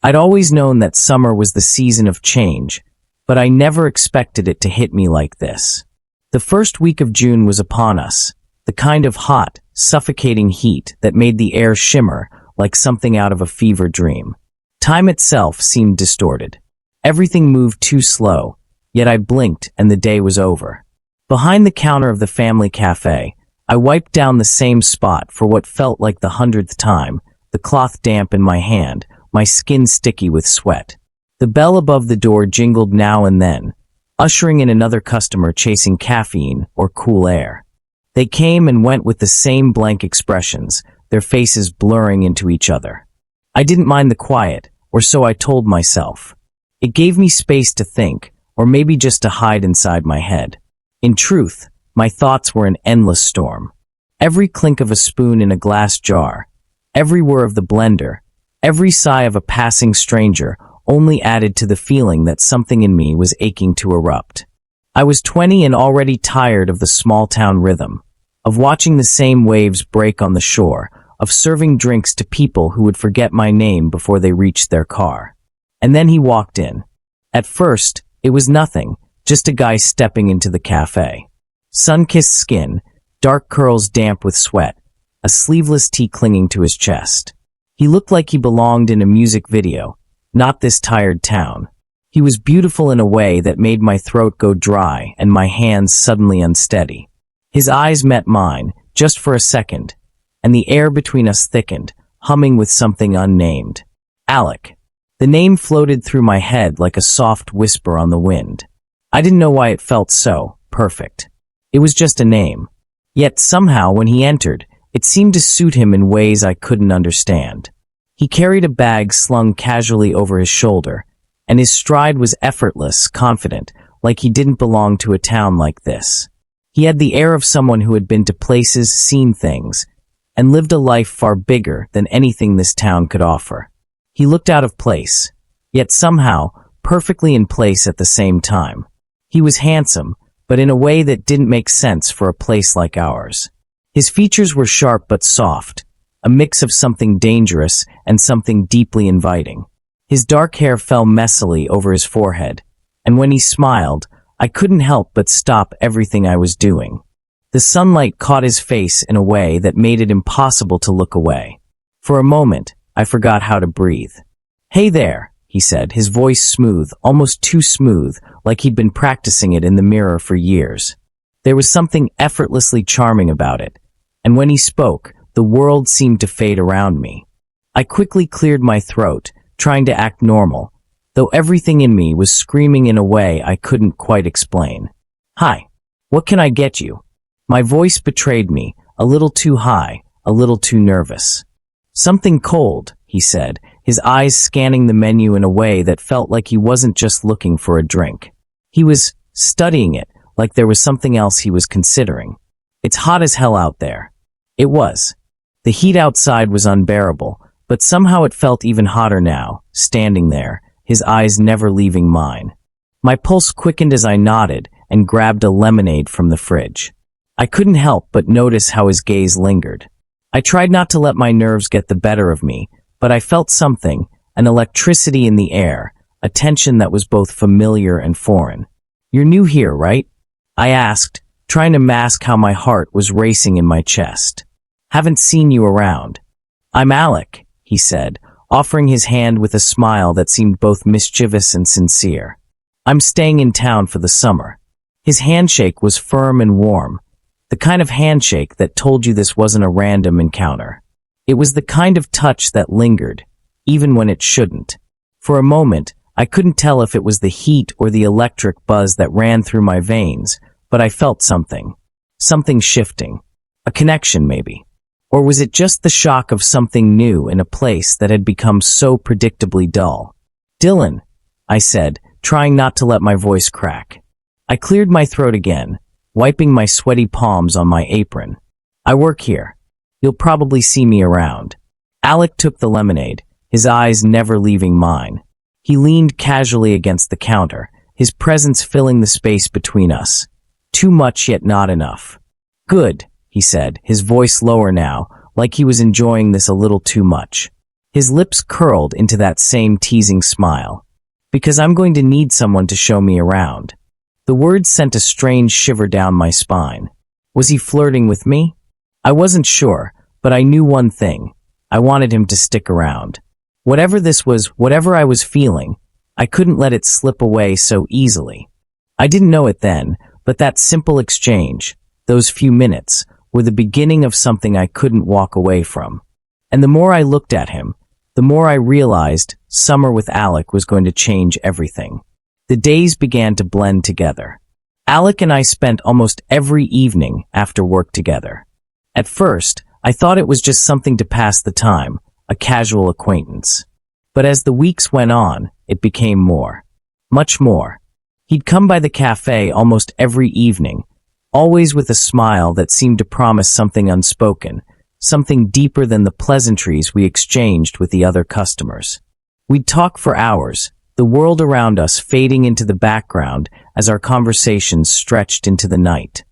I'd always known that summer was the season of change, but I never expected it to hit me like this. The first week of June was upon us, the kind of hot, suffocating heat that made the air shimmer like something out of a fever dream. Time itself seemed distorted. Everything moved too slow, yet I blinked and the day was over. Behind the counter of the family cafe, I wiped down the same spot for what felt like the 100th time, the cloth damp in my hand, my skin sticky with sweat. The bell above the door jingled now and then, ushering in another customer chasing caffeine or cool air. They came and went with the same blank expressions, their faces blurring into each other. I didn't mind the quiet, or so I told myself. It gave me space to think, or maybe just to hide inside my head. In truth, my thoughts were an endless storm. Every clink of a spoon in a glass jar, every whir of the blender, every sigh of a passing stranger only added to the feeling that something in me was aching to erupt. I was 20 and already tired of the small-town rhythm, of watching the same waves break on the shore, of serving drinks to people who would forget my name before they reached their car. And then he walked in. At first, it was nothing, just a guy stepping into the cafe. Sun-kissed skin, dark curls damp with sweat, a sleeveless tee clinging to his chest. He looked like he belonged in a music video, not this tired town. He was beautiful in a way that made my throat go dry and my hands suddenly unsteady. His eyes met mine, just for a second, and the air between us thickened, humming with something unnamed. Alec. The name floated through my head like a soft whisper on the wind. I didn't know why it felt so perfect. It was just a name. Yet somehow when he entered, it seemed to suit him in ways I couldn't understand. He carried a bag slung casually over his shoulder, and his stride was effortless, confident, like he didn't belong to a town like this. He had the air of someone who had been to places, seen things, and lived a life far bigger than anything this town could offer. He looked out of place, yet somehow perfectly in place at the same time. He was handsome, but in a way that didn't make sense for a place like ours. His features were sharp but soft, a mix of something dangerous and something deeply inviting. His dark hair fell messily over his forehead, and when he smiled, I couldn't help but stop everything I was doing. The sunlight caught his face in a way that made it impossible to look away. For a moment, I forgot how to breathe. "Hey there," he said, his voice smooth, almost too smooth, like he'd been practicing it in the mirror for years. There was something effortlessly charming about it, and when he spoke, the world seemed to fade around me. I quickly cleared my throat, trying to act normal, though everything in me was screaming in a way I couldn't quite explain. "Hi, what can I get you?" My voice betrayed me, a little too high, a little too nervous. "Something cold," he said, his eyes scanning the menu in a way that felt like he wasn't just looking for a drink. He was studying it, like there was something else he was considering. "It's hot as hell out there." It was. The heat outside was unbearable, but somehow it felt even hotter now, standing there, his eyes never leaving mine. My pulse quickened as I nodded and grabbed a lemonade from the fridge. I couldn't help but notice how his gaze lingered. I tried not to let my nerves get the better of me, but I felt something, an electricity in the air, a tension that was both familiar and foreign. "You're new here, right?" I asked, trying to mask how my heart was racing in my chest. "Haven't seen you around." "I'm Alec," he said, offering his hand with a smile that seemed both mischievous and sincere. "I'm staying in town for the summer." His handshake was firm and warm, the kind of handshake that told you this wasn't a random encounter. It was the kind of touch that lingered, even when it shouldn't. For a moment, I couldn't tell if it was the heat or the electric buzz that ran through my veins, but I felt something. Something shifting. A connection, maybe. Or was it just the shock of something new in a place that had become so predictably dull? "Dylan," I said, trying not to let my voice crack. I cleared my throat again, wiping my sweaty palms on my apron. "I work here. You'll probably see me around." Alec took the lemonade, his eyes never leaving mine. He leaned casually against the counter, his presence filling the space between us. Too much yet not enough. "Good," he said, his voice lower now, like he was enjoying this a little too much. His lips curled into that same teasing smile. Because I'm going to need someone to show me around. The words sent a strange shiver down my spine. Was he flirting with me? I wasn't sure, but I knew one thing. I wanted him to stick around. Whatever this was, whatever I was feeling, I couldn't let it slip away so easily. I didn't know it then, but that simple exchange, those few minutes, were the beginning of something I couldn't walk away from. And the more I looked at him, the more I realized summer with Alec was going to change everything. The days began to blend together. Alec and I spent almost every evening after work together. At first, I thought it was just something to pass the time, a casual acquaintance. But as the weeks went on, it became more. Much more. He'd come by the cafe almost every evening, always with a smile that seemed to promise something unspoken, something deeper than the pleasantries we exchanged with the other customers. We'd talk for hours, the world around us fading into the background as our conversations stretched into the night.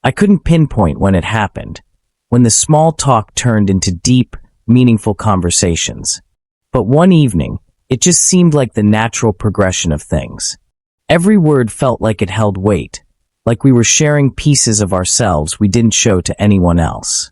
I couldn't pinpoint when it happened, when the small talk turned into deep, meaningful conversations. But one evening, it just seemed like the natural progression of things. Every word felt like it held weight, like we were sharing pieces of ourselves we didn't show to anyone else.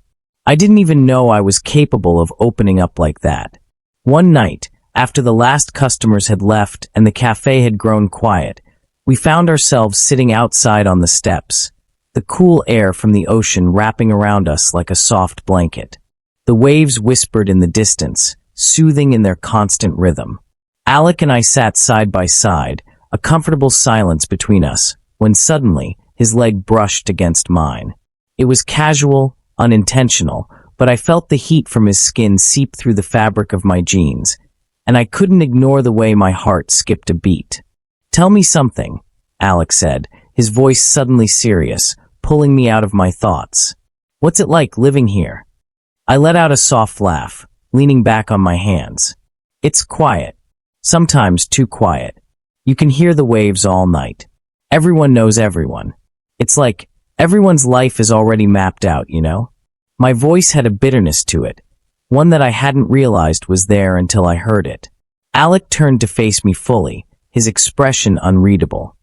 I didn't even know I was capable of opening up like that. One night, after the last customers had left and the cafe had grown quiet, we found ourselves sitting outside on the steps, the cool air from the ocean wrapping around us like a soft blanket. The waves whispered in the distance, soothing in their constant rhythm. Alec and I sat side by side, a comfortable silence between us, when suddenly his leg brushed against mine. It was casual, unintentional, but I felt the heat from his skin seep through the fabric of my jeans, and I couldn't ignore the way my heart skipped a beat. "Tell me something," Alec said, his voice suddenly serious, pulling me out of my thoughts. "What's it like living here?" I let out a soft laugh, leaning back on my hands. "It's quiet. Sometimes too quiet. You can hear the waves all night. Everyone knows everyone. It's like everyone's life is already mapped out, you know?" My voice had a bitterness to it, one that I hadn't realized was there until I heard it. Alec turned to face me fully, his expression unreadable.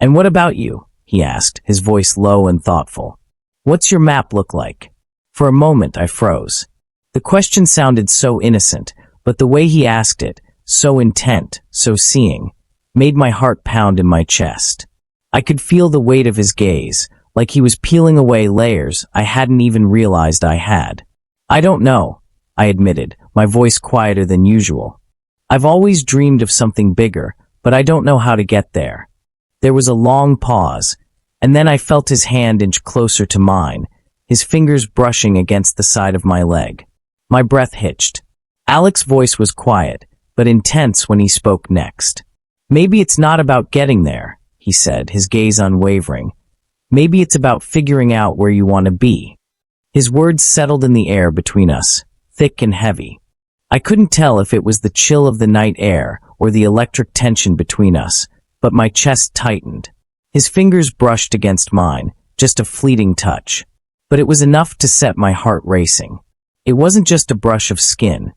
"And what about you?" he asked, his voice low and thoughtful. "What's your map look like?" For a moment, I froze. The question sounded so innocent, but the way he asked it, so intent, so seeing, made my heart pound in my chest. I could feel the weight of his gaze, like he was peeling away layers I hadn't even realized I had. "I don't know," I admitted, my voice quieter than usual. "I've always dreamed of something bigger, but I don't know how to get there." There was a long pause, and then I felt his hand inch closer to mine, his fingers brushing against the side of my leg. My breath hitched. Alec's voice was quiet, but intense when he spoke next. "Maybe it's not about getting there," he said, his gaze unwavering. "Maybe it's about figuring out where you want to be." His words settled in the air between us, thick and heavy. I couldn't tell if it was the chill of the night air or the electric tension between us, but my chest tightened. His fingers brushed against mine, just a fleeting touch. But it was enough to set my heart racing. It wasn't just a brush of skin.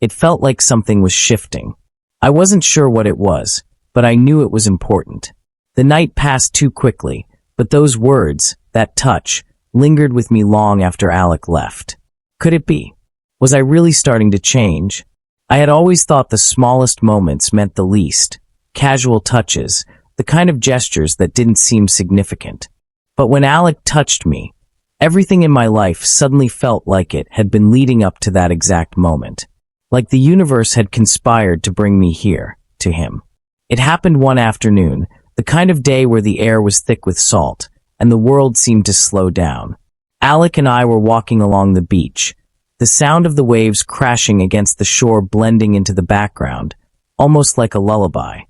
It felt like something was shifting. I wasn't sure what it was, but I knew it was important. The night passed too quickly, but those words, that touch, lingered with me long after Alec left. Could it be? Was I really starting to change? I had always thought the smallest moments meant the least. Casual touches, the kind of gestures that didn't seem significant. But when Alec touched me, everything in my life suddenly felt like it had been leading up to that exact moment. Like the universe had conspired to bring me here, to him. It happened one afternoon, the kind of day where the air was thick with salt, and the world seemed to slow down. Alec and I were walking along the beach, the sound of the waves crashing against the shore blending into the background, almost like a lullaby.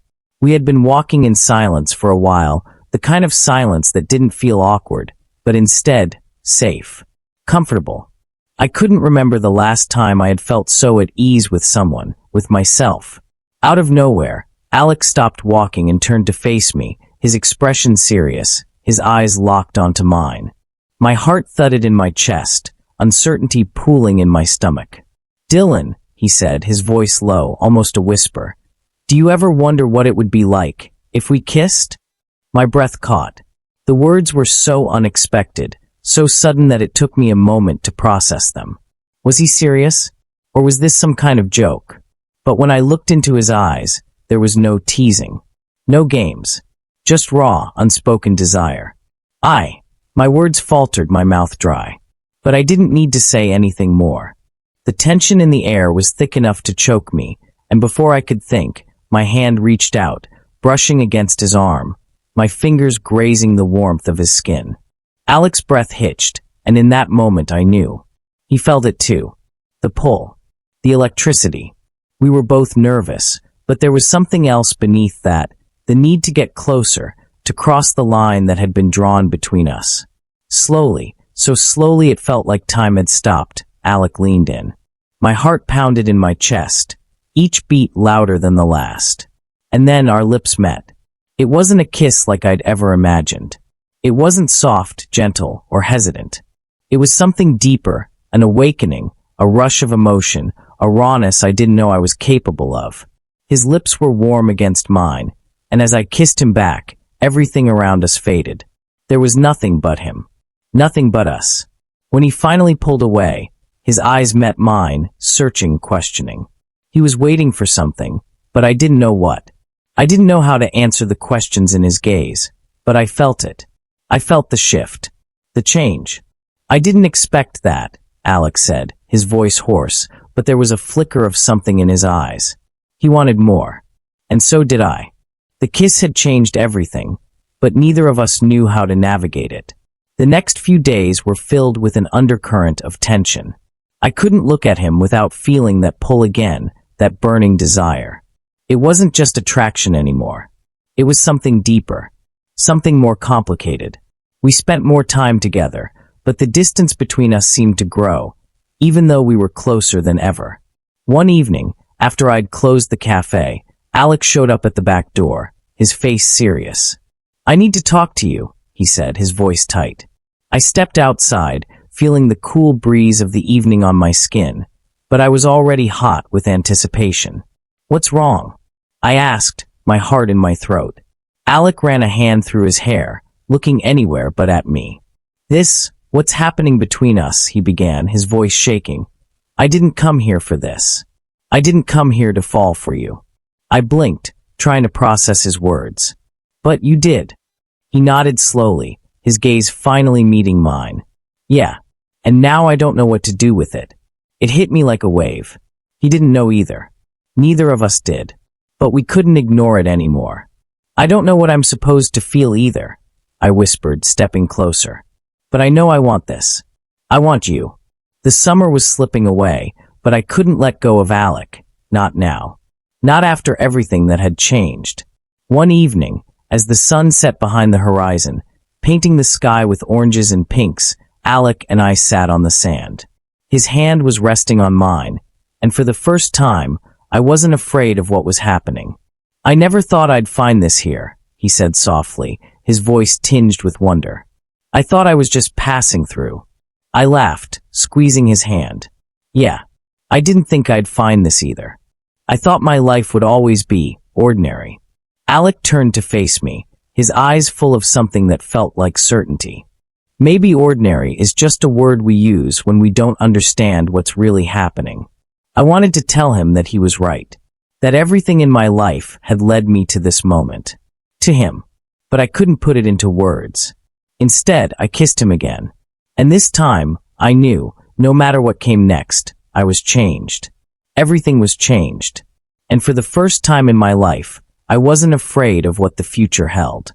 We had been walking in silence for a while, the kind of silence that didn't feel awkward, but instead, safe, comfortable. I couldn't remember the last time I had felt so at ease with someone, with myself. Out of nowhere, Alec stopped walking and turned to face me, his expression serious, his eyes locked onto mine. My heart thudded in my chest, uncertainty pooling in my stomach. "Dylan," he said, his voice low, almost a whisper. Do you ever wonder what it would be like if we kissed? My breath caught. The words were so unexpected, so sudden that it took me a moment to process them. Was he serious? Or was this some kind of joke? But when I looked into his eyes, there was no teasing. No games. Just raw, unspoken desire. My words faltered, my mouth dry. But I didn't need to say anything more. The tension in the air was thick enough to choke me, and before I could think, my hand reached out, brushing against his arm, my fingers grazing the warmth of his skin. Alec's breath hitched, and in that moment I knew. He felt it too. The pull. The electricity. We were both nervous, but there was something else beneath that, the need to get closer, to cross the line that had been drawn between us. Slowly, so slowly it felt like time had stopped, Alec leaned in. My heart pounded in my chest, each beat louder than the last. And then our lips met. It wasn't a kiss like I'd ever imagined. It wasn't soft, gentle, or hesitant. It was something deeper, an awakening, a rush of emotion, a rawness I didn't know I was capable of. His lips were warm against mine, and as I kissed him back, everything around us faded. There was nothing but him. Nothing but us. When he finally pulled away, his eyes met mine, searching, questioning. He was waiting for something, but I didn't know what. I didn't know how to answer the questions in his gaze, but I felt it. I felt the shift. The change. I didn't expect that, Alec said, his voice hoarse, but there was a flicker of something in his eyes. He wanted more. And so did I. The kiss had changed everything, but neither of us knew how to navigate it. The next few days were filled with an undercurrent of tension. I couldn't look at him without feeling that pull again, that burning desire. It wasn't just attraction anymore. It was something deeper, something more complicated. We spent more time together, but the distance between us seemed to grow, even though we were closer than ever. One evening, after I'd closed the cafe, Alec showed up at the back door, his face serious. I need to talk to you, he said, his voice tight. I stepped outside, feeling the cool breeze of the evening on my skin, but I was already hot with anticipation. What's wrong? I asked, my heart in my throat. Alec ran a hand through his hair, looking anywhere but at me. What's happening between us, he began, his voice shaking. I didn't come here for this. I didn't come here to fall for you. I blinked, trying to process his words. But you did. He nodded slowly, his gaze finally meeting mine. Yeah, and now I don't know what to do with it. It hit me like a wave. He didn't know either. Neither of us did. But we couldn't ignore it anymore. I don't know what I'm supposed to feel either, I whispered, stepping closer. But I know I want this. I want you. The summer was slipping away, but I couldn't let go of Alec. Not now. Not after everything that had changed. One evening, as the sun set behind the horizon, painting the sky with oranges and pinks, Alec and I sat on the sand. His hand was resting on mine, and for the first time, I wasn't afraid of what was happening. I never thought I'd find this here, he said softly, his voice tinged with wonder. I thought I was just passing through. I laughed, squeezing his hand. Yeah, I didn't think I'd find this either. I thought my life would always be ordinary. Alec turned to face me, his eyes full of something that felt like certainty. Maybe ordinary is just a word we use when we don't understand what's really happening. I wanted to tell him that he was right, that everything in my life had led me to this moment, to him, but I couldn't put it into words. Instead, I kissed him again, and this time, I knew, no matter what came next, I was changed. Everything was changed, and for the first time in my life, I wasn't afraid of what the future held.